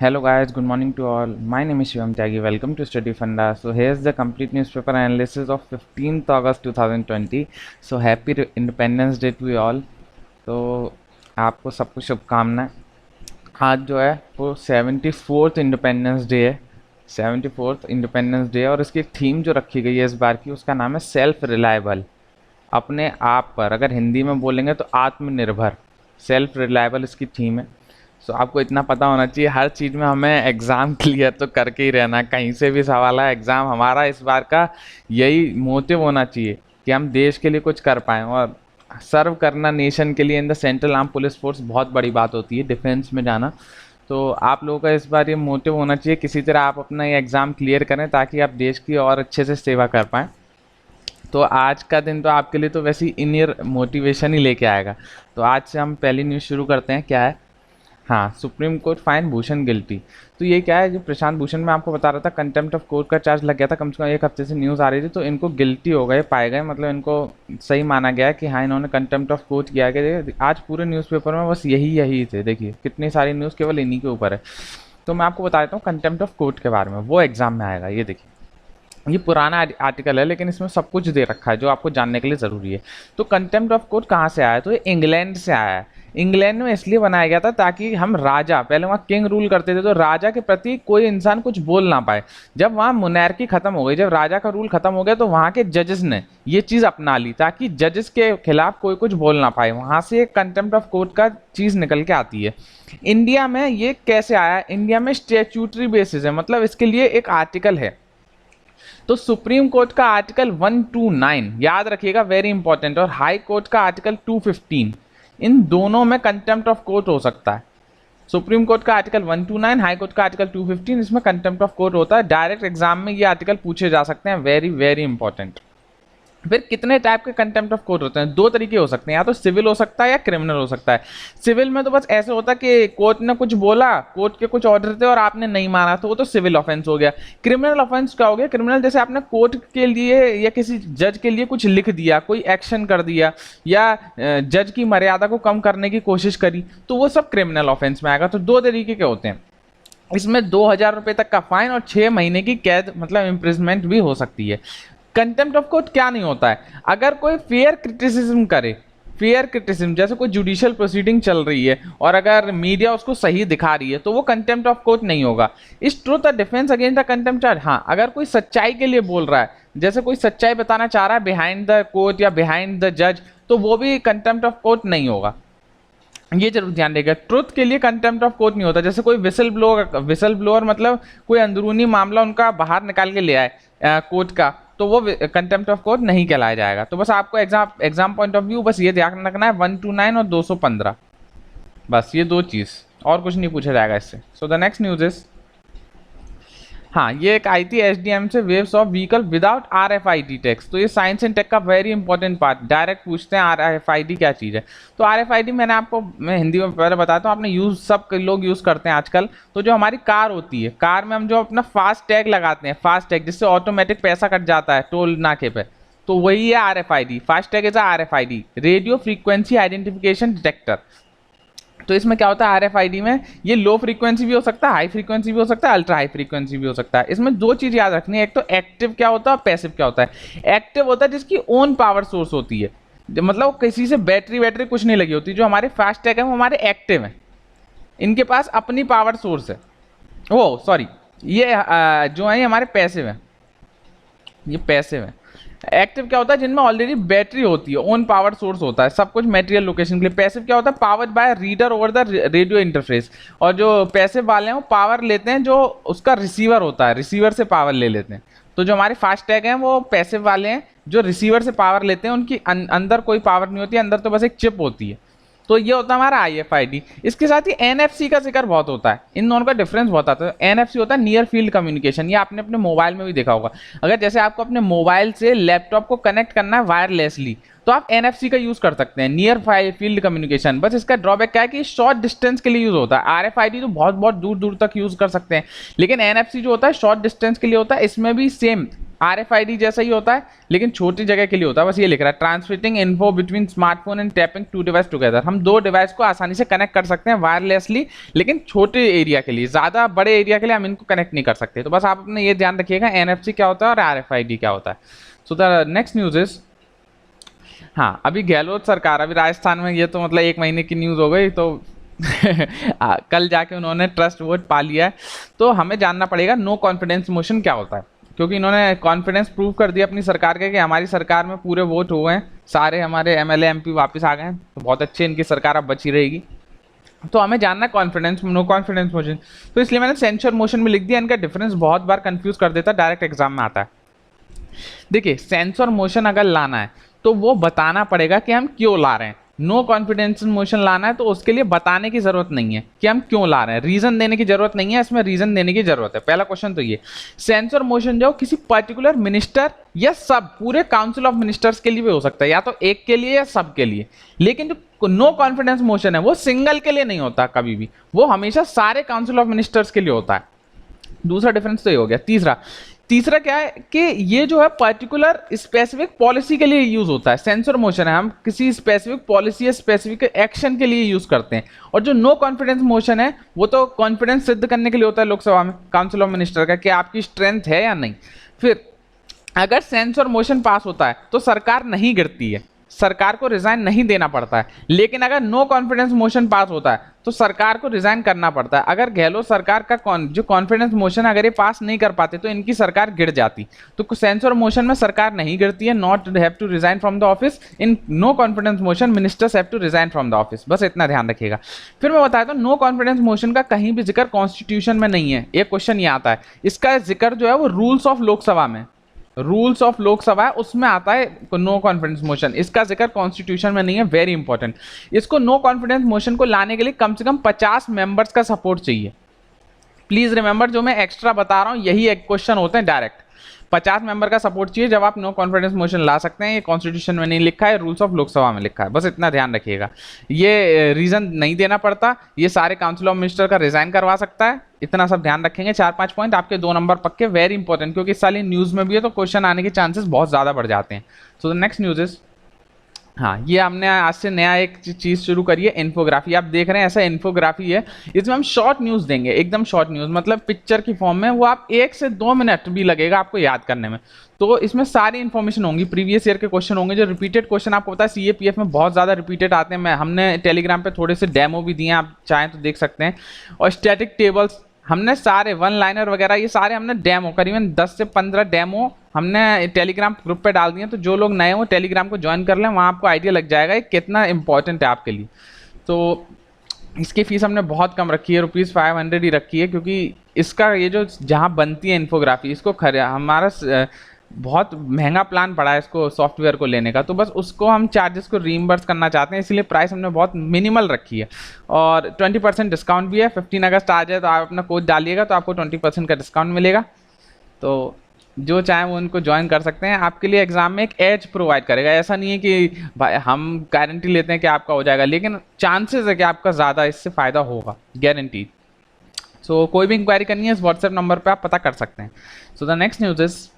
Hello guys, good morning to all. My name is Shivam Tyagi. Welcome to Study Funda. So here's the complete newspaper analysis of 15th August 2020. So happy Independence Day to you all. तो आपको सबको शुभकामनाएं। आज जो है वो 74th independence day है। 74th independence day और इसकी थीम जो रखी गई है इस बार की, उसका नाम है सेल्फ रिलायबल। अपने आप पर, अगर हिंदी में बोलेंगे तो आत्मनिर्भर। सेल्फ रिलायबल इसकी थीम है। सो आपको इतना पता होना चाहिए, हर चीज़ में हमें एग्ज़ाम क्लियर तो करके ही रहना। कहीं से भी सवाल है एग्ज़ाम, हमारा इस बार का यही मोटिव होना चाहिए कि हम देश के लिए कुछ कर पाएँ। और सर्व करना नेशन के लिए in the central arm police force बहुत बड़ी बात होती है, डिफेंस में जाना। तो आप लोगों का इस बार ये मोटिव होना चाहिए, किसी तरह आप अपना ये एग्ज़ाम क्लियर करें ताकि आप देश की और अच्छे से सेवा कर पाएँ। तो आज का दिन तो आपके लिए तो वैसे ही इनर मोटिवेशन ही लेके आएगा। तो आज से हम पहली न्यूज़ शुरू करते हैं। क्या है? हाँ, supreme court fine Bhushan guilty. तो ये क्या है, जो प्रशांत भूषण मैं आपको बता रहा था, कंटेम्प्ट ऑफ कोर्ट का चार्ज लग गया था, कम से कम एक हफ्ते से न्यूज़ आ रही थी। तो इनको गिल्टी हो गए, पाए गए, मतलब इनको सही माना गया कि हाँ इन्होंने कंटेम्प्ट ऑफ कोर्ट किया गया। आज पूरे न्यूज़पेपर में बस यही थे। देखिए कितनी सारी न्यूज़ केवल इन्हीं के ऊपर है। तो मैं आपको बता देता हूँ कंटेम्प्ट ऑफ कोर्ट के बारे में, वो एग्जाम में आएगा। ये देखिए, ये पुराना आर्टिकल है लेकिन इसमें सब कुछ दे रखा है जो आपको जानने के लिए ज़रूरी है। तो कंटेम्प्ट ऑफ कोर्ट कहाँ से आया है? तो ये इंग्लैंड से आया है। इंग्लैंड में इसलिए बनाया गया था ताकि हम राजा, पहले वहाँ किंग रूल करते थे, तो राजा के प्रति कोई इंसान कुछ बोल ना पाए। जब वहाँ मोनार्की खत्म हो गई, जब राजा का रूल खत्म हो गया, तो वहाँ के जजेस ने ये चीज़ अपना ली ताकि जजेस के खिलाफ कोई कुछ बोल ना पाए। वहाँ से एक कंटेम्प्ट ऑफ कोर्ट का चीज़ निकल के आती है। इंडिया में ये कैसे आया? इंडिया में स्टैट्यूटरी बेसिस है, मतलब इसके लिए एक आर्टिकल है। तो सुप्रीम कोर्ट का आर्टिकल 129 याद रखिएगा, वेरी इंपॉर्टेंट, और हाई कोर्ट का आर्टिकल 215, इन दोनों में कंटेम्प्ट ऑफ कोर्ट हो सकता है। सुप्रीम कोर्ट का आर्टिकल 129, हाई कोर्ट का आर्टिकल 215, इसमें कंटेम्प्ट ऑफ कोर्ट होता है। डायरेक्ट एग्जाम में ये आर्टिकल पूछे जा सकते हैं, वेरी वेरी इंपॉर्टेंट। फिर कितने टाइप के कंटेम्प्ट ऑफ कोर्ट होते हैं? दो तरीके हो सकते हैं, या तो सिविल हो सकता है या क्रिमिनल हो सकता है। सिविल में तो बस ऐसे होता है कि कोर्ट ने कुछ बोला, कोर्ट के कुछ ऑर्डर थे और आपने नहीं माना, तो वो तो सिविल ऑफेंस हो गया। क्रिमिनल ऑफेंस क्या हो गया? क्रिमिनल जैसे आपने कोर्ट के लिए या किसी जज के लिए कुछ लिख दिया, कोई एक्शन कर दिया, या जज की मर्यादा को कम करने की कोशिश करी, तो वो सब क्रिमिनल ऑफेंस में आएगा। तो दो तरीके के होते हैं। इसमें 2000 रुपये तक का फाइन और 6 महीने की कैद, मतलब इम्प्रिजमेंट भी हो सकती है। कंटेम्प्ट ऑफ कोर्ट क्या नहीं होता है? अगर कोई फेयर क्रिटिसिज्म करे, फेयर क्रिटिसिज्म जैसे कोई जुडिशियल प्रोसीडिंग चल रही है और अगर मीडिया उसको सही दिखा रही है, तो वो कंटेम्प्ट ऑफ कोर्ट नहीं होगा। इस ट्रूथ और defence against the contempt charge. हाँ, अगर कोई सच्चाई के लिए बोल रहा है, जैसे कोई सच्चाई बताना चाह रहा है बिहाइंड द कोर्ट या बिहाइंड द जज, तो वो भी कंटेम्प्ट ऑफ कोर्ट नहीं होगा। ये जरूर ध्यान देगा, ट्रुथ के लिए कंटेम्प्ट ऑफ कोर्ट नहीं होता। जैसे कोई विसल ब्लोअर मतलब कोई अंदरूनी मामला उनका बाहर निकाल के ले आए कोर्ट का, तो वो कंटेम्प्ट ऑफ कोर्ट नहीं कहलाया जाएगा। तो बस आपको एग्जाम पॉइंट ऑफ व्यू बस ये ध्यान रखना है, 129 और 215, बस ये दो चीज़, और कुछ नहीं पूछा जाएगा इससे। सो द नेक्स्ट न्यूज इज, हाँ, ये एक आई थी एसडीएम से, waves of vehicle without RFID tags. तो ये साइंस एंड टेक का वेरी इंपॉर्टेंट पार्ट। डायरेक्ट पूछते हैं आरएफआईडी क्या चीज़ है। तो आरएफआईडी मैं हिंदी में पहले बताता हूँ, आपने सब लोग यूज़ करते हैं आजकल। तो जो हमारी कार होती है, कार में हम जो अपना फास्ट टैग लगाते हैं, फास्ट टैग जिससे ऑटोमेटिक पैसा कट जाता है टोल नाके पे, तो वही है RFID. Fast tag is RFID, radio frequency identification detector. तो इसमें क्या होता है आरएफआईडी में, ये लो फ्रीक्वेंसी भी हो सकता है, हाई फ्रीक्वेंसी भी हो सकता है, अल्ट्रा हाई फ्रीक्वेंसी भी हो सकता है। इसमें दो चीज याद रखनी है, एक तो एक्टिव क्या होता है और पैसिव क्या होता है। एक्टिव होता है जिसकी ओन पावर सोर्स होती है, मतलब किसी से बैटरी कुछ नहीं लगी होती। जो हमारे फास्ट टैग है वो हमारे एक्टिव है, इनके पास अपनी पावर सोर्स है। ओ सॉरी, ये जो है हमारे पैसिव है, ये पैसिव है। एक्टिव क्या होता है? जिनमें ऑलरेडी बैटरी होती है, ओन पावर सोर्स होता है, सब कुछ मटेरियल लोकेशन के लिए। पैसिव क्या होता है? Powered by reader over the radio interface. और जो पैसिव वाले हैं वो पावर लेते हैं, जो उसका रिसीवर होता है, रिसीवर से पावर ले लेते हैं। तो जो हमारे फास्ट टैग हैं वो पैसिव वाले हैं, जो रिसीवर से पावर लेते हैं, उनकी अंदर कोई पावर नहीं होती है, अंदर तो बस एक चिप होती है। तो ये होता है हमारा आईएफआईडी। इसके साथ ही एनएफसी का जिक्र बहुत होता है, इन दोनों का डिफरेंस बहुत आता है। एनएफसी होता है नियर फील्ड कम्युनिकेशन, ये आपने अपने मोबाइल में भी देखा होगा। अगर जैसे आपको अपने मोबाइल से लैपटॉप को कनेक्ट करना है वायरलेसली, तो आप एनएफसी का यूज कर सकते हैं, नियर फील्ड कम्युनिकेशन। बस इसका ड्रॉबैक क्या है कि शॉर्ट डिस्टेंस के लिए यूज होता है। आरएफआईडी तो बहुत बहुत दूर दूर तक यूज कर सकते हैं, लेकिन एनएफसी जो होता है शॉर्ट डिस्टेंस के लिए होता है। इसमें भी सेम RFID जैसा ही होता है लेकिन छोटी जगह के लिए होता है, बस ये लिख रहा है transmitting info between smartphone and tapping to device together. हम दो डिवाइस को आसानी से कनेक्ट कर सकते हैं वायरलेसली, लेकिन छोटे एरिया के लिए, ज़्यादा बड़े एरिया के लिए हम इनको कनेक्ट नहीं कर सकते। तो बस आप अपने ये ध्यान रखिएगा NFC क्या होता है और RFID क्या होता है। So the next news is, हाँ अभी गहलोत सरकार, अभी राजस्थान में ये तो मतलब 1 महीने की न्यूज़ हो गई, तो कल जाके उन्होंने ट्रस्ट वोट पा लिया है। तो हमें जानना पड़ेगा नो कॉन्फिडेंस मोशन क्या होता है, क्योंकि इन्होंने कॉन्फिडेंस प्रूव कर दिया अपनी सरकार के कि हमारी सरकार में पूरे वोट हुए हैं, सारे हमारे MLA MP वापस आ गए हैं, तो बहुत अच्छी इनकी सरकार अब बची रहेगी। तो हमें जानना है कॉन्फिडेंस, नो कॉन्फिडेंस मोशन, तो इसलिए मैंने सेंसर मोशन में लिख दिया। इनका डिफरेंस बहुत बार कंफ्यूज कर देता है, डायरेक्ट एग्जाम में आता है। देखिए सेंसर मोशन अगर लाना है तो वो बताना पड़ेगा कि हम क्यों ला रहे हैं। नो कॉन्फिडेंस मोशन लाना है तो उसके लिए बताने की जरूरत नहीं है कि हम क्यों ला रहे हैं, रीजन देने की जरूरत नहीं है, इसमें रीजन देने की जरूरत है। पहला क्वेश्चन तो ये, सेंसर मोशन जो किसी पर्टिकुलर मिनिस्टर या सब पूरे काउंसिल ऑफ मिनिस्टर्स के लिए भी हो सकता है, या तो एक के लिए या सब के लिए, लेकिन जो नो कॉन्फिडेंस मोशन है वो सिंगल के लिए नहीं होता कभी भी, वो हमेशा सारे काउंसिल ऑफ मिनिस्टर्स के लिए होता है। दूसरा डिफरेंस तो ये हो गया। तीसरा क्या है कि ये जो है पर्टिकुलर स्पेसिफिक पॉलिसी के लिए यूज होता है। सेंसर मोशन है हम किसी स्पेसिफिक पॉलिसी या स्पेसिफिक एक्शन के लिए यूज करते हैं, और जो नो कॉन्फिडेंस मोशन है वो तो कॉन्फिडेंस सिद्ध करने के लिए होता है लोकसभा में काउंसिल ऑफ मिनिस्टर का, कि आपकी स्ट्रेंथ है या नहीं। फिर अगर सेंसर मोशन पास होता है तो सरकार नहीं गिरती है, सरकार को रिजाइन नहीं देना पड़ता है, लेकिन अगर नो कॉन्फिडेंस मोशन पास होता है तो सरकार को रिजाइन करना पड़ता है। अगर गहलोत सरकार का जो कॉन्फिडेंस मोशन अगर ये पास नहीं कर पाते तो इनकी सरकार गिर जाती। तो सेंसर मोशन में सरकार नहीं गिरती है, not have to resign from the office. In no confidence motion ministers have to resign from the office, बस इतना ध्यान रखिएगा। फिर मैं बताता हूँ नो कॉन्फिडेंस मोशन का कहीं भी जिक्र कॉन्स्टिट्यूशन में नहीं है। एक क्वेश्चन ये आता है, इसका जिक्र जो है वो रूल्स ऑफ लोकसभा में, रूल्स ऑफ लोकसभा है उसमें आता है नो कॉन्फिडेंस मोशन, इसका जिक्र कॉन्स्टिट्यूशन में नहीं है। वेरी इंपॉर्टेंट, इसको नो कॉन्फिडेंस मोशन को लाने के लिए कम से कम 50 मेंबर्स का सपोर्ट चाहिए। प्लीज रिमेंबर, जो मैं एक्स्ट्रा बता रहा हूं यही एक क्वेश्चन होते हैं डायरेक्ट। 50 मेंबर का सपोर्ट चाहिए जब आप नो कॉन्फिडेंस मोशन ला सकते हैं। ये कॉन्स्टिट्यूशन में नहीं लिखा है, रूल्स ऑफ लोकसभा में लिखा है, बस इतना ध्यान रखिएगा। ये रीजन नहीं देना पड़ता, ये सारे काउंसिल ऑफ मिनिस्टर का रिजाइन करवा सकता है, इतना सब ध्यान रखेंगे। 4-5 पॉइंट आपके 2 नंबर पक्के, वेरी इंपॉर्टेंट, क्योंकि इस साल न्यूज में भी है तो क्वेश्चन आने के चांसेस बहुत ज्यादा बढ़ जाते हैं। सो द नेक्स्ट न्यूज इज, हाँ ये हमने आज से नया एक चीज शुरू करी है, इन्फोग्राफी। आप देख रहे हैं ऐसा इन्फोग्राफी है, इसमें हम शॉर्ट न्यूज देंगे, एकदम शॉर्ट न्यूज, मतलब पिक्चर की फॉर्म में, वो आप 1 से 2 मिनट भी लगेगा आपको याद करने में। तो इसमें सारी इन्फॉर्मेशन होंगी, प्रीवियस ईयर के क्वेश्चन होंगे, जो रिपीटेड क्वेश्चन आपको पता है CAPF में बहुत ज्यादा रिपीटेड आते हैं। हमने टेलीग्राम पे थोड़े से डेमो भी दिए हैं, आप चाहें तो देख सकते हैं। और स्टैटिक टेबल्स हमने सारे, वन लाइनर वगैरह ये सारे हमने डेमो, करीबन 10 से 15 डेमो हमने टेलीग्राम ग्रुप पे डाल दिए, तो जो लोग नए हो टेलीग्राम को ज्वाइन कर लें, वहाँ आपको आइडिया लग जाएगा ये कितना इंपॉर्टेंट है आपके लिए। तो इसकी फीस हमने बहुत कम रखी है, ₹500 ही रखी है, क्योंकि इसका ये जो जहाँ बनती है इन्फोग्राफी, इसको हमारा बहुत महंगा प्लान पड़ा है इसको सॉफ्टवेयर को लेने का, तो बस उसको हम चार्जेस को रीइंबर्स करना चाहते हैं, इसलिए प्राइस हमने बहुत मिनिमल रखी है। और 20% डिस्काउंट भी है, 15 अगस्त आ जाए तो आप अपना कोड डालिएगा तो आपको 20% का डिस्काउंट मिलेगा। तो जो चाहें वो उनको ज्वाइन कर सकते हैं। आपके लिए एग्जाम में एक एज प्रोवाइड करेगा, ऐसा नहीं है कि भाई हम गारंटी लेते हैं कि आपका हो जाएगा, लेकिन चांसेस है कि आपका ज़्यादा इससे फ़ायदा होगा, गारंटी। सो कोई भी इंक्वायरी करनी है इस व्हाट्सएप नंबर पे आप पता कर सकते हैं। सो द नेक्स्ट न्यूज़ इज,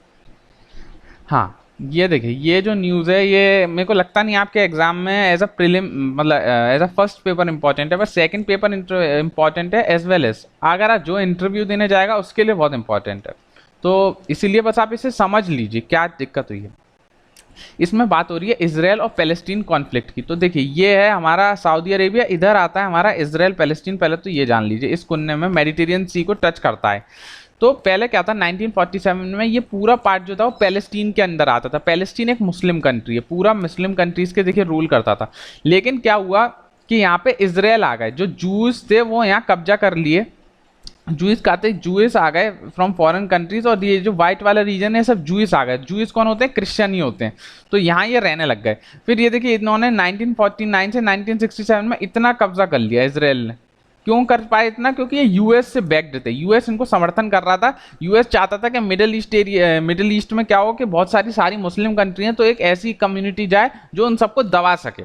हाँ ये देखिए, ये जो न्यूज़ है ये मेरे को लगता नहीं आपके एग्जाम में एज अ प्रीलिम, मतलब as a first paper important है, बस सेकंड पेपर इंपॉर्टेंट है, एज वेल एज अगर आप जो इंटरव्यू देने जाएगा उसके लिए बहुत इंपॉर्टेंट है। तो इसीलिए बस आप इसे समझ लीजिए क्या दिक्कत हुई है। इसमें बात हो रही है इजराइल और पैलेस्टीन कॉन्फ्लिक्ट की। तो देखिए ये है हमारा सऊदी अरेबिया, इधर आता है हमारा इजराइल पैलेस्टीन। पहले तो ये जान लीजिए, इस कुन्ने में मेडिटेरियन सी को टच करता है। तो पहले क्या था, 1947 में ये पूरा पार्ट जो था वो पैलेस्टीन के अंदर आता था। पैलेस्टीन एक मुस्लिम कंट्री है, पूरा मुस्लिम कंट्रीज के देखिए रूल करता था। लेकिन क्या हुआ कि यहाँ पे इजराइल आ गए, जो जूस थे वो यहाँ कब्जा कर लिए। जूस कहते जूस आ गए फ्रॉम फॉरेन कंट्रीज, और ये जो व्हाइट वाला रीजन है सब जूस आ गए। जूस कौन होते हैं, क्रिश्चियन ही होते हैं। तो यहाँ ये रहने लग गए। फिर ये देखिए इन्होंने 1949 से 1967 में इतना कब्जा कर लिया इजराइल ने। क्यों कर पाए इतना, क्योंकि ये यूएस से बैक्ड थे, यूएस इनको समर्थन कर रहा था। यूएस चाहता था कि मिडिल ईस्ट में क्या हो कि बहुत सारी मुस्लिम कंट्री हैं, तो एक ऐसी कम्युनिटी जाए जो उन सबको दबा सके।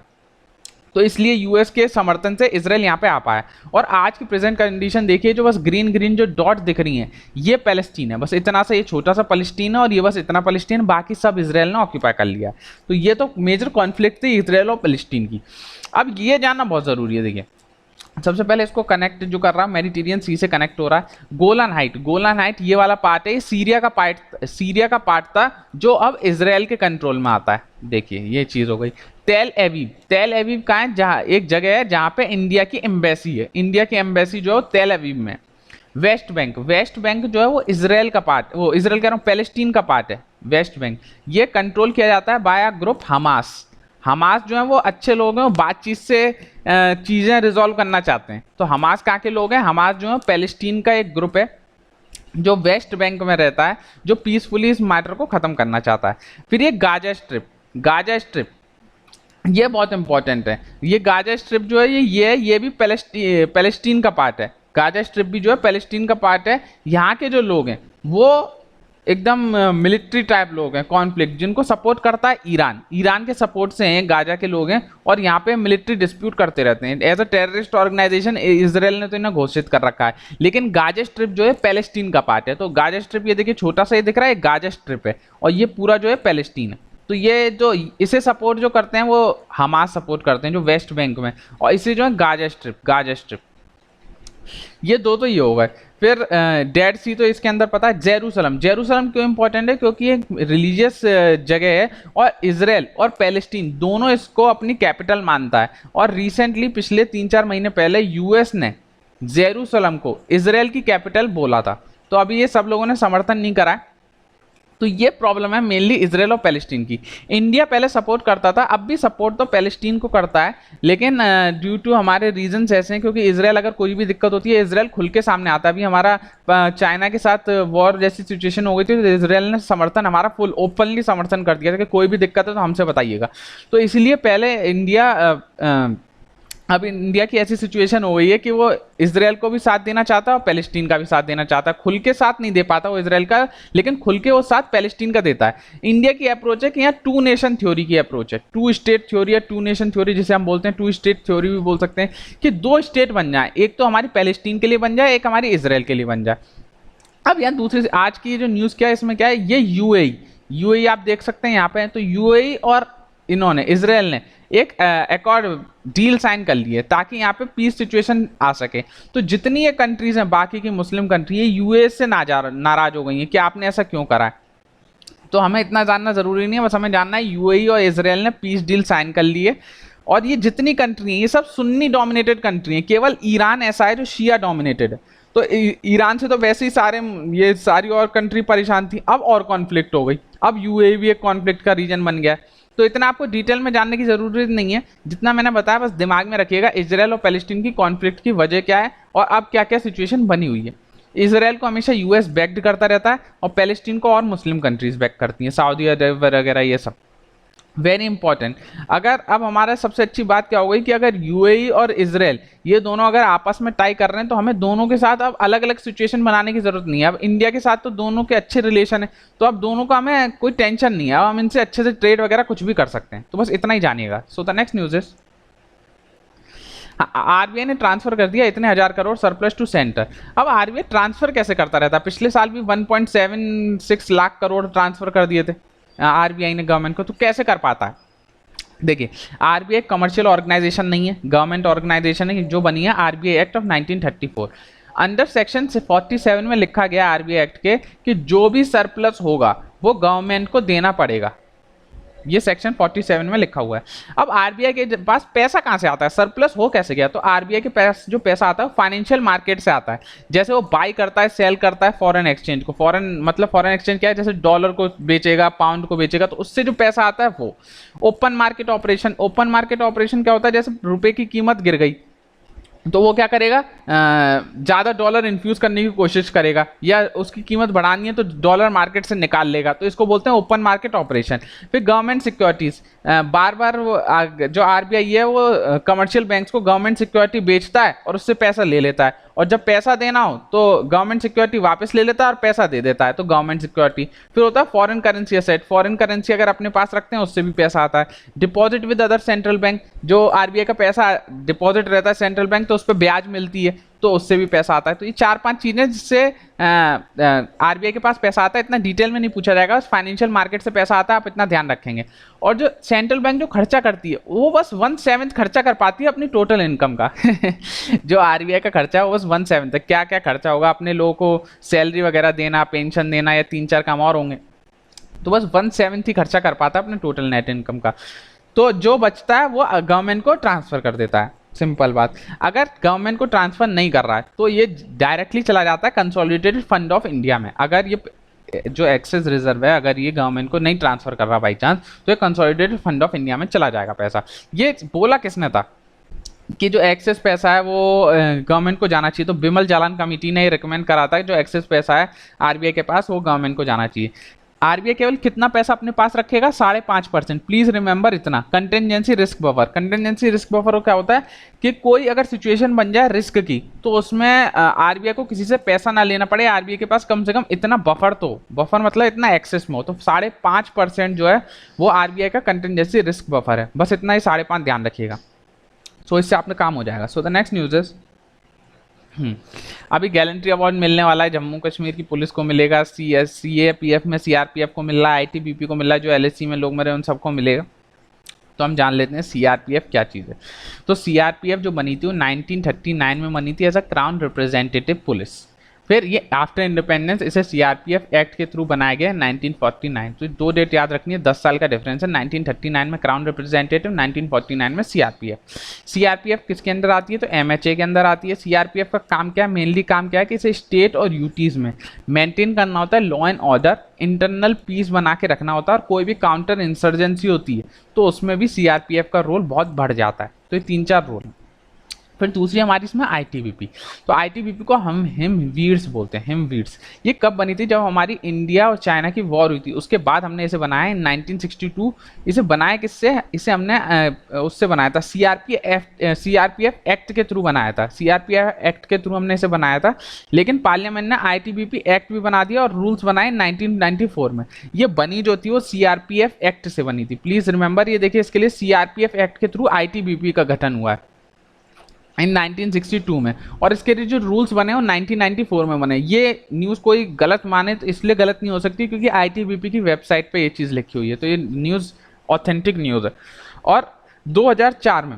तो इसलिए यूएस के समर्थन से इजराइल यहाँ पे आ पाया। और आज की प्रेजेंट कंडीशन देखिए, जो बस ग्रीन ग्रीन जो डॉट दिख रही हैं ये पैलेस्टीन है, बस इतना सा ये छोटा सा पैलेस्टीन है और ये बस इतना पैलेस्टीन, बाकी सब इजराइल ने ऑक्यूपाई कर लिया। तो ये तो मेजर कॉन्फ्लिक्ट थी इजराइल और पैलेस्टीन की। अब ये जानना बहुत जरूरी है, देखिए सबसे पहले इसको कनेक्ट जो कर रहा है मेडिटेरियन सी से कनेक्ट हो रहा है। गोलान हाइट, गोलान हाइट ये वाला पार्ट है, सीरिया का पार्ट था जो अब इजराइल के कंट्रोल में आता है। देखिए ये चीज हो गई। तेल एवीव, तेल एवीव कहाँ है, जहाँ एक जगह है जहाँ पे इंडिया की एम्बेसी है, इंडिया की एम्बेसी जो है तेल एवीव में। वेस्ट बैंक, वेस्ट बैंक जो है वो इजराइल का पार्ट, वो इजराइल कह रहा हूँ पैलेस्टीन का पार्ट है वेस्ट बैंक। ये कंट्रोल किया जाता है बाय ग्रुप हमास। हमास जो है वो अच्छे लोग हैं, वो बातचीत से चीज़ें रिजॉल्व करना चाहते हैं। तो हमास कहाँ के लोग हैं, हमास जो है पैलेस्टीन का एक ग्रुप है जो वेस्ट बैंक में रहता है, जो पीसफुली इस मैटर को ख़त्म करना चाहता है। फिर ये गाजा स्ट्रिप, गाजा स्ट्रिप ये बहुत इंपॉर्टेंट है। ये गाजा स्ट्रिप जो है ये भी पैलेस्टीन का पार्ट है। गाजा स्ट्रिप भी जो है पैलेस्टीन का पार्ट है। यहाँ के जो लोग हैं वो एकदम मिलिट्री टाइप लोग हैं, कॉन्फ्लिक्ट जिनको सपोर्ट करता है ईरान, ईरान के सपोर्ट से हैं गाजा के लोग हैं, और यहाँ पे मिलिट्री डिस्प्यूट करते रहते हैं। As a terrorist organisation Israel ने तो इन्हें घोषित कर रखा है। लेकिन गाजा स्ट्रिप जो है पैलेस्टीन का पार्ट है। तो गाजा स्ट्रिप ये देखिए छोटा सा ये दिख रहा है, गाजा स्ट्रिप है, और ये पूरा जो है पैलेस्टीन है। तो ये जो इसे सपोर्ट जो करते हैं वो हमास सपोर्ट करते हैं जो वेस्ट बैंक में, और इसे जो है गाजा स्ट्रिप, गाजा स्ट्रिप ये दो तो ये हो गए। फिर डेड सी तो इसके अंदर पता है। जेरूसलम, जेरूसलम क्यों इंपॉर्टेंट है, क्योंकि ये रिलीजियस जगह है और इजराइल और पैलेस्टीन दोनों इसको अपनी कैपिटल मानता है। और रिसेंटली पिछले 3-4 महीने पहले यूएस ने जेरूसलम को इजराइल की कैपिटल बोला था। तो अभी ये सब लोगों ने समर्थन नहीं करा है। तो ये प्रॉब्लम है मेनली इजराइल और पैलेस्टीन की। इंडिया पहले सपोर्ट करता था, अब भी सपोर्ट तो पैलेस्टीन को करता है, लेकिन ड्यू टू हमारे रीजंस ऐसे हैं, क्योंकि इजराइल अगर कोई भी दिक्कत होती है इजराइल खुल के सामने आता है। अभी हमारा चाइना के साथ वॉर जैसी सिचुएशन हो गई थी तो इजराइल ने समर्थन हमारा फुल ओपनली समर्थन कर दिया था कि कोई भी दिक्कत है तो हमसे बताइएगा। तो इसलिए पहले इंडिया अब इंडिया की ऐसी सिचुएशन हो गई है कि वो इजराइल को भी साथ देना चाहता है और पैलेस्टीन का भी साथ देना चाहता है। खुल के साथ नहीं दे पाता वो इजराइल का, लेकिन खुल के वो साथ पैलेस्टीन का देता है। इंडिया की अप्रोच है कि यहाँ टू नेशन थ्योरी की अप्रोच है, टू स्टेट थ्योरी या टू नेशन थ्योरी जिसे हम बोलते हैं, टू स्टेट थ्योरी भी बोल सकते हैं, कि दो स्टेट बन जाए, एक तो हमारी पैलेस्टीन के लिए बन जाए, एक हमारी इजराइल के लिए बन जाए। अब यहाँ दूसरी आज की जो न्यूज़ क्या है, इसमें क्या है, ये यूएई आप देख सकते हैं यहाँ पे। तो यूएई और इन्होंने इजराइल ने एक एकॉर्ड डील साइन कर ली है ताकि यहाँ पे पीस सिचुएशन आ सके। तो जितनी ये कंट्रीज हैं बाकी की मुस्लिम कंट्री, ये यूएस से नाराज हो गई हैं कि आपने ऐसा क्यों करा है। तो हमें इतना जानना जरूरी नहीं है, बस हमें जानना है यूएई और इजराइल ने पीस डील साइन कर ली है। और ये जितनी कंट्री हैं ये सब सुन्नी डोमिनेटेड कंट्री हैं, केवल ईरान ऐसा है जो शिया डोमिनेटेड है। तो ईरान से तो वैसे ही ये सारी और कंट्री परेशान थी, अब और कॉन्फ्लिक्ट हो गई, अब यूएई भी एक कॉन्फ्लिक्ट का रीजन बन गया। तो इतना आपको डिटेल में जानने की जरूरत नहीं है, जितना मैंने बताया बस दिमाग में रखिएगा इजराइल और पैलेस्टीन की कॉन्फ्लिक्ट की वजह क्या है और अब क्या क्या सिचुएशन बनी हुई है। इजराइल को हमेशा यूएस बैक्ड करता रहता है और पैलेस्टीन को और मुस्लिम कंट्रीज बैक करती हैं, सऊदी अरब वगैरह ये सब। Very important. अगर अब हमारा सबसे अच्छी बात क्या हो गई कि अगर यूएई और इजराइल ये दोनों अगर आपस में टाई कर रहे हैं तो हमें दोनों के साथ अब अलग अलग सिचुएशन बनाने की जरूरत नहीं है। अब इंडिया के साथ तो दोनों के अच्छे रिलेशन है, तो अब दोनों का हमें कोई टेंशन नहीं है, अब हम इनसे अच्छे से ट्रेड वगैरह कुछ भी कर सकते हैं। तो बस इतना ही जानिएगा। So the next news is RBI ने ट्रांसफर कर दिया इतने 1000 करोड़ सरप्लस टू सेंटर। अब आरबीआई ट्रांसफर कैसे करता रहता है, पिछले साल भी 1.76 लाख करोड़ ट्रांसफर कर दिए थे आरबीआई ने गवर्नमेंट को, तो कैसे कर पाता है। देखिए आरबीआई कमर्शियल ऑर्गेनाइजेशन नहीं है, गवर्नमेंट ऑर्गेनाइजेशन है जो बनी है RBI act of 1934। Under section 47 में लिखा गया आरबीआई एक्ट के कि जो भी सरप्लस होगा वो गवर्नमेंट को देना पड़ेगा, ये सेक्शन 47 में लिखा हुआ है। अब आरबीआई के पास पैसा कहाँ से आता है, सरप्लस हो कैसे गया, तो आरबीआई के पास जो पैसा आता है फाइनेंशियल मार्केट से आता है। जैसे वो बाई करता है सेल करता है फॉरेन एक्सचेंज को, फॉरेन एक्सचेंज क्या है, जैसे डॉलर को बेचेगा पाउंड को बेचेगा, तो उससे जो पैसा आता है वो ओपन मार्केट ऑपरेशन क्या होता है, जैसे रुपए की कीमत गिर गई तो वो क्या करेगा, ज़्यादा डॉलर इन्फ्यूज़ करने की कोशिश करेगा, या उसकी कीमत बढ़ानी है तो डॉलर मार्केट से निकाल लेगा, तो इसको बोलते हैं ओपन मार्केट ऑपरेशन। फिर गवर्नमेंट सिक्योरिटीज़, बार बार वो जो आरबीआई है वो कमर्शियल बैंक्स को गवर्नमेंट सिक्योरिटी बेचता है और उससे पैसा ले लेता है, और जब पैसा देना हो तो गवर्नमेंट सिक्योरिटी वापस ले लेता है और पैसा दे देता है, तो गवर्नमेंट सिक्योरिटी। फिर होता है foreign currency asset, foreign currency अगर अपने पास रखते हैं उससे भी पैसा आता है। Deposit with other central bank, जो आरबीआई का पैसा डिपॉजिट रहता है सेंट्रल बैंक तो उस पर ब्याज मिलती है, तो उससे भी पैसा आता है। तो ये 4-5 चीजें जिससे आरबीआई के पास पैसा आता है, इतना डिटेल में नहीं पूछा जाएगा, फाइनेंशियल मार्केट से पैसा आता है, आप इतना ध्यान रखेंगे। और जो सेंट्रल बैंक जो खर्चा करती है वो बस 1/7 खर्चा कर पाती है अपनी टोटल इनकम का। जो आरबीआई का खर्चा है वो बस 1/7 तक, क्या क्या खर्चा होगा, अपने लोगों को सैलरी वगैरह देना, पेंशन देना, या 3-4 काम और होंगे, तो बस 1/7 ही खर्चा कर पाता है अपने टोटल नेट इनकम का। तो जो बचता है वो गवर्नमेंट को ट्रांसफर कर देता है, सिंपल बात। अगर गवर्नमेंट को ट्रांसफर नहीं कर रहा है तो ये डायरेक्टली चला जाता है कंसोलिडेटेड फंड ऑफ इंडिया में। अगर ये जो एक्सेस रिजर्व है अगर ये गवर्नमेंट को नहीं ट्रांसफर कर रहा बाई चांस, तो ये कंसोलिडेटेड फंड ऑफ इंडिया में चला जाएगा पैसा। ये बोला किसने था कि जो एक्सेस पैसा है वो गवर्नमेंट को जाना चाहिए? तो बिमल जालान कमेटी ने रिकमेंड करा था कि जो एक्सेस पैसा है आरबीआई के पास वो गवर्नमेंट को जाना चाहिए। आरबीआई केवल कितना पैसा अपने पास रखेगा? 5.5%। प्लीज रिमेंबर इतना। Contingency risk buffer, contingency risk buffer क्या होता है कि कोई अगर सिचुएशन बन जाए रिस्क की, तो उसमें आरबीआई को किसी से पैसा ना लेना पड़े, आरबीआई के पास कम से कम इतना बफर, तो बफर मतलब इतना एक्सेस में हो, तो 5.5% जो है वो आरबीआई का कंटेंजेंसी रिस्क बफर है। बस इतना ही 5.5 ध्यान रखिएगा। सो इससे आपने काम हो जाएगा। सो द नेक्स्ट न्यूज इज अभी गैलेंट्री अवार्ड मिलने वाला है, जम्मू कश्मीर की पुलिस को मिलेगा, सीएपीएफ में सीआरपीएफ को मिल रहा है, आईटीबीपी को मिल रहा है, जो एलएससी में लोग मरे उन सबको मिलेगा। तो हम जान लेते हैं सीआरपीएफ क्या चीज़ है। तो सीआरपीएफ जो बनी थी वो 1939 में बनी थी as a crown representative police. फिर ये आफ्टर इंडिपेंडेंस इसे सीआरपीएफ एक्ट के थ्रू बनाया गया 1949। तो दो डेट याद रखनी है, 10 साल का डिफरेंस है। 1939 में क्राउन रिप्रेजेंटेटिव, 1949 में सीआरपीएफ। सीआरपीएफ किसके अंदर आती है? तो एमएचए के अंदर आती है। सीआरपीएफ का काम क्या है? मेनली काम क्या है कि इसे स्टेट और यूटीज में मेंटेन करना होता है law and order, internal peace बना के रखना होता है, और कोई भी काउंटर इंसर्जेंसी होती है तो उसमें भी सीआरपीएफ का रोल बहुत बढ़ जाता है। तो ये 3-4 रोल है। फिर दूसरी हमारी इसमें आईटीबीपी। तो आईटीबीपी को हम हिमवीर्स बोलते हैं, हिमवीर्स। ये कब बनी थी? जब हमारी इंडिया और चाइना की वॉर हुई थी, उसके बाद हमने इसे बनाया इन 1962। इसे बनाया किससे? इसे हमने उससे बनाया था, सीआरपीएफ एक्ट के थ्रू बनाया था। सीआरपीएफ एक्ट के थ्रू हमने इसे बनाया था, लेकिन पार्लियामेंट ने आईटीबीपी एक्ट भी बना दिया और रूल्स बनाए 1994 में। ये बनी जो थी वो सीआरपीएफ एक्ट से बनी थी। प्लीज रिमेंबर, ये देखिए इसके लिए सीआरपीएफ एक्ट के थ्रू आईटीबीपी का गठन हुआ है इन 1962 में, और इसके लिए जो रूल्स बने वो 1994 में बने। ये न्यूज़ कोई गलत माने तो इसलिए गलत नहीं हो सकती क्योंकि आईटीबीपी की वेबसाइट पे ये चीज़ लिखी हुई है, तो ये न्यूज़ ऑथेंटिक न्यूज़ है। और 2004 में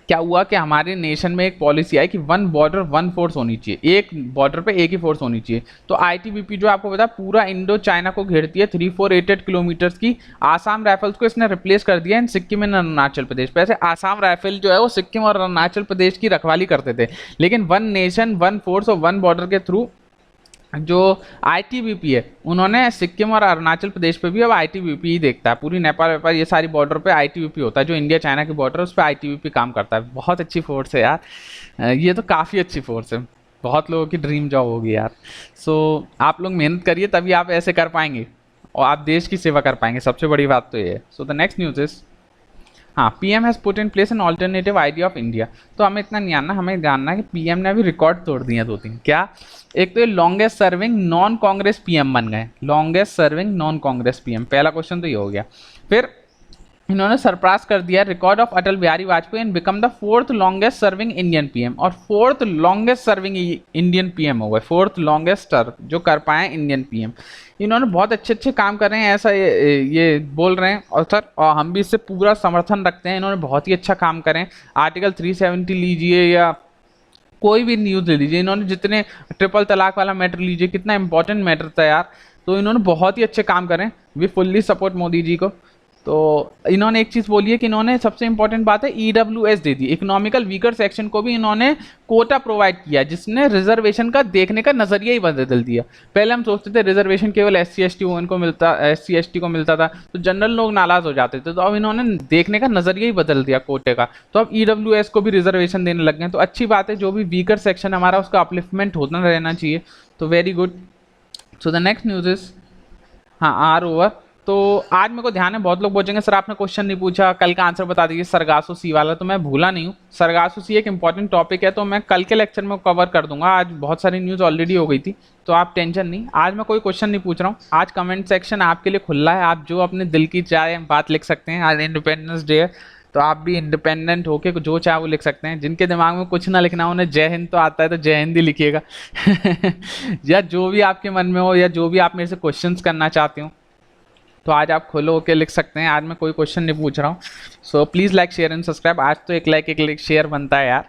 क्या हुआ कि हमारे नेशन में एक पॉलिसी आई कि 1 बॉर्डर 1 फोर्स होनी चाहिए, एक बॉर्डर पे एक ही फोर्स होनी चाहिए। तो आईटीबीपी जो आपको पता पूरा इंडो चाइना को घेरती है, 3488 किलोमीटर्स की। आसाम राइफल्स को इसने रिप्लेस कर दिया इन सिक्किम एंड अरुणाचल प्रदेश पे। ऐसे आसाम राइफल जो है वो सिक्किम और अरुणाचल प्रदेश की रखवाली करते थे, लेकिन 1 नेशन 1 फोर्स और 1 बॉर्डर के थ्रू जो आईटीबीपी है उन्होंने सिक्किम और अरुणाचल प्रदेश पे भी अब आईटीबीपी ही देखता है। पूरी नेपाल वेपाल ये सारी बॉर्डर पे आईटीबीपी होता है, जो इंडिया चाइना की बॉर्डर है उस पर आईटीबीपी काम करता है। बहुत अच्छी फोर्स है यार, ये तो काफ़ी अच्छी फोर्स है, बहुत लोगों की ड्रीम जॉब होगी यार। सो आप लोग मेहनत करिए तभी आप ऐसे कर पाएंगे और आप देश की सेवा कर पाएंगे, सबसे बड़ी बात तो ये है। So the next news is हाँ, PM has put in place an alternative ID of India. तो हमें इतना नहीं जानना, हमें जानना है कि पीएम ने अभी रिकॉर्ड तोड़ दिए 2-3। क्या? एक तो ये longest serving non Congress PM बन गए, longest serving non Congress PM. पहला क्वेश्चन तो ये हो गया। फिर इन्होंने सरपास कर दिया record of Atal Bihari Vajpayee and become the 4th longest serving Indian PM. और 4th longest serving Indian PM हो गए, 4th लॉन्गेस्ट जो कर पाए इंडियन पीएम। इन्होंने बहुत अच्छे अच्छे काम कर रहे हैं, ऐसा ये बोल रहे हैं और सर, और हम भी इससे पूरा समर्थन रखते हैं। इन्होंने बहुत ही अच्छा काम करें। आर्टिकल 370 लीजिए या कोई भी न्यूज़ ले लीजिए, इन्होंने जितने ट्रिपल तलाक वाला मैटर लीजिए, कितना इंपॉर्टेंट मैटर था यार। तो इन्होंने बहुत ही अच्छे काम करें। We fully support Modi ji को। तो इन्होंने एक चीज़ बोली है कि इन्होंने सबसे इंपॉर्टेंट बात है ईडब्ल्यूएस दे दी, इकोनॉमिकल वीकर सेक्शन को भी इन्होंने कोटा प्रोवाइड किया, जिसने रिजर्वेशन का देखने का नजरिया ही बदल दिया। पहले हम सोचते थे रिजर्वेशन केवल SC ST वुमेन को मिलता, SC ST को मिलता था, तो जनरल लोग नाराज हो जाते थे। तो अब इन्होंने देखने का नजरिया ही बदल दिया कोटे का, तो अब ईडब्ल्यूएस को भी रिजर्वेशन देने लग गए। तो अच्छी बात है, जो भी वीकर सेक्शन हमारा उसका अपलिफ्टमेंट होना रहना चाहिए। तो very good. So the next news is, हाँ आर ओवर। तो आज मेरे को ध्यान है बहुत लोग पूछेंगे सर आपने क्वेश्चन नहीं पूछा, कल का आंसर बता दीजिए सरगासो सी वाला। तो मैं भूला नहीं हूँ, सरगासो सी एक इंपॉर्टेंट टॉपिक है, तो मैं कल के लेक्चर में कवर कर दूंगा। आज बहुत सारी न्यूज़ ऑलरेडी हो गई थी, तो आप टेंशन नहीं, आज मैं कोई क्वेश्चन नहीं पूछ रहा हूँ। आज कमेंट सेक्शन आपके लिए खुला है, आप जो अपने दिल की चाहे बात लिख सकते हैं। आज इंडिपेंडेंस डे है, तो आप भी इंडिपेंडेंट होके जो चाहे वो लिख सकते हैं। जिनके दिमाग में कुछ ना लिखना हो, उन्हें जय हिंद तो आता है तो जय हिंद ही लिखिएगा या जो भी आपके मन में हो, या जो भी आप मेरे से क्वेश्चंस करना चाहते हो, तो आज आप खोलो होके लिख सकते हैं। आज मैं कोई क्वेश्चन नहीं पूछ रहा हूँ। So please like share and subscribe. आज तो एक लाइक शेयर बनता है यार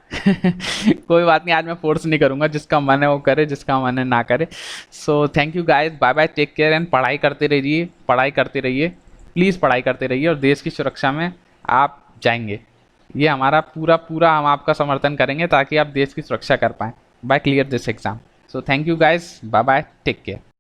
कोई बात नहीं, आज मैं फोर्स नहीं करूँगा, जिसका मन है वो करे, जिसका मन है ना करे। So thank you guys, bye bye, take care and पढ़ाई करते रहिए, पढ़ाई करते रहिए, प्लीज़ पढ़ाई करते रहिए, और देश की सुरक्षा में आप जाएंगे। ये हमारा पूरा हम आपका समर्थन करेंगे, ताकि आप देश की सुरक्षा कर पाएँ by clear this exam. So thank you guys, bye bye, take care.